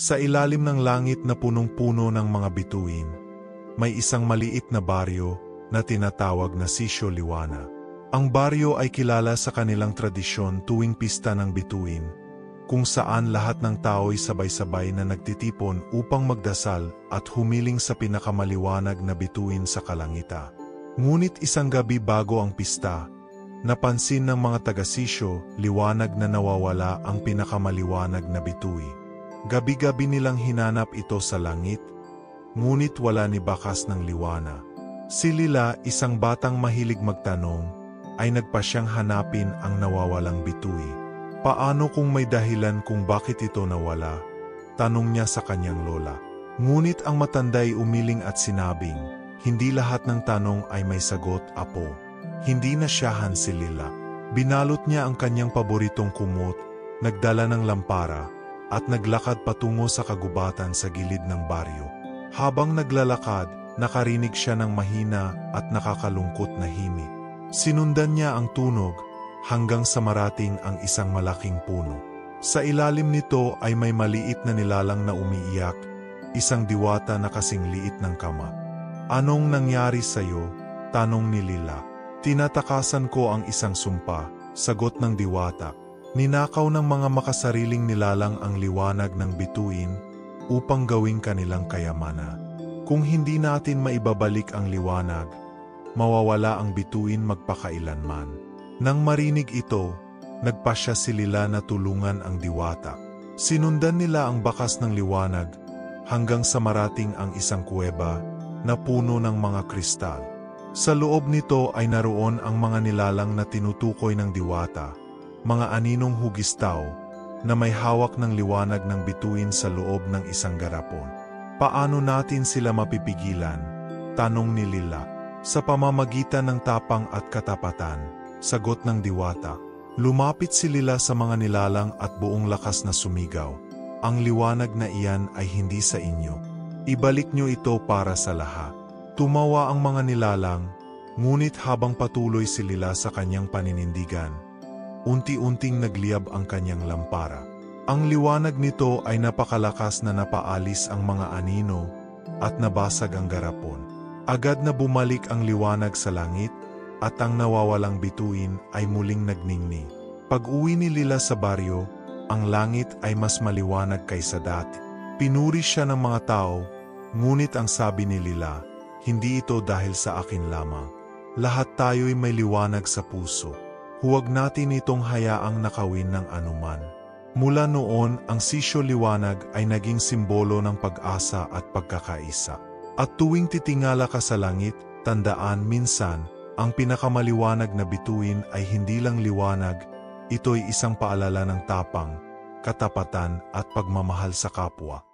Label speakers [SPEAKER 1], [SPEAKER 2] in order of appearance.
[SPEAKER 1] Sa ilalim ng langit na punong-puno ng mga bituin, may isang maliit na baryo na tinatawag na Sitio Liwanag. Ang baryo ay kilala sa kanilang tradisyon tuwing pista ng bituin, kung saan lahat ng tao'y sabay-sabay na nagtitipon upang magdasal at humiling sa pinakamaliwanag na bituin sa kalangitan. Ngunit isang gabi bago ang pista, napansin ng mga taga-Sitio Liwanag na nawawala ang pinakamaliwanag na bituin. Gabi-gabi nilang hinanap ito sa langit, ngunit wala ni bakas ng liwanag. Si Lila, isang batang mahilig magtanong, ay nagpasyang hanapin ang nawawalang bituin. Paano kung may dahilan kung bakit ito nawala? Tanong niya sa kanyang lola. Ngunit ang matanday umiling at sinabing, hindi lahat ng tanong ay may sagot, apo. Hindi nasyahan si Lila. Binalot niya ang kanyang paboritong kumot, nagdala ng lampara, at naglakad patungo sa kagubatan sa gilid ng baryo. Habang naglalakad, nakarinig siya ng mahina at nakakalungkot na himig. Sinundan niya ang tunog hanggang sa marating ang isang malaking puno. Sa ilalim nito ay may maliit na nilalang na umiiyak, isang diwata na kasing liit ng kama. Anong nangyari sa'yo? Tanong ni Lila. Tinatakasan ko ang isang sumpa, sagot ng diwata. Ninakaw ng mga makasariling nilalang ang liwanag ng bituin upang gawing kanilang kayamanan. Kung hindi natin maibabalik ang liwanag, mawawala ang bituin magpakailanman. Nang marinig ito, nagpasya si Lila na tulungan ang diwata. Sinundan nila ang bakas ng liwanag hanggang sa marating ang isang kuweba na puno ng mga kristal. Sa loob nito ay naroon ang mga nilalang na tinutukoy ng diwata, mga aninong hugistaw na may hawak ng liwanag ng bituin sa loob ng isang garapon. Paano natin sila mapipigilan? Tanong ni Lila. Sa pamamagitan ng tapang at katapatan, sagot ng diwata. Lumapit si Lila sa mga nilalang at buong lakas na sumigaw. Ang liwanag na iyan ay hindi sa inyo. Ibalik nyo ito para sa lahat. Tumawa ang mga nilalang, ngunit habang patuloy si Lila sa kanyang paninindigan, unti-unting nagliyab ang kanyang lampara. Ang liwanag nito ay napakalakas na napaalis ang mga anino at nabasag ang garapon. Agad na bumalik ang liwanag sa langit at ang nawawalang bituin ay muling nagningning. Pag-uwi ni Lila sa baryo, ang langit ay mas maliwanag kaysa dati. Pinuri siya ng mga tao, ngunit ang sabi ni Lila, hindi ito dahil sa akin lamang. Lahat tayo'y may liwanag sa puso. Huwag natin itong hayaang nakawin ng anuman. Mula noon, ang Sitio Liwanag ay naging simbolo ng pag-asa at pagkakaisa. At tuwing titingala ka sa langit, tandaan minsan, ang pinakamaliwanag na bituin ay hindi lang liwanag, ito'y isang paalala ng tapang, katapatan at pagmamahal sa kapwa.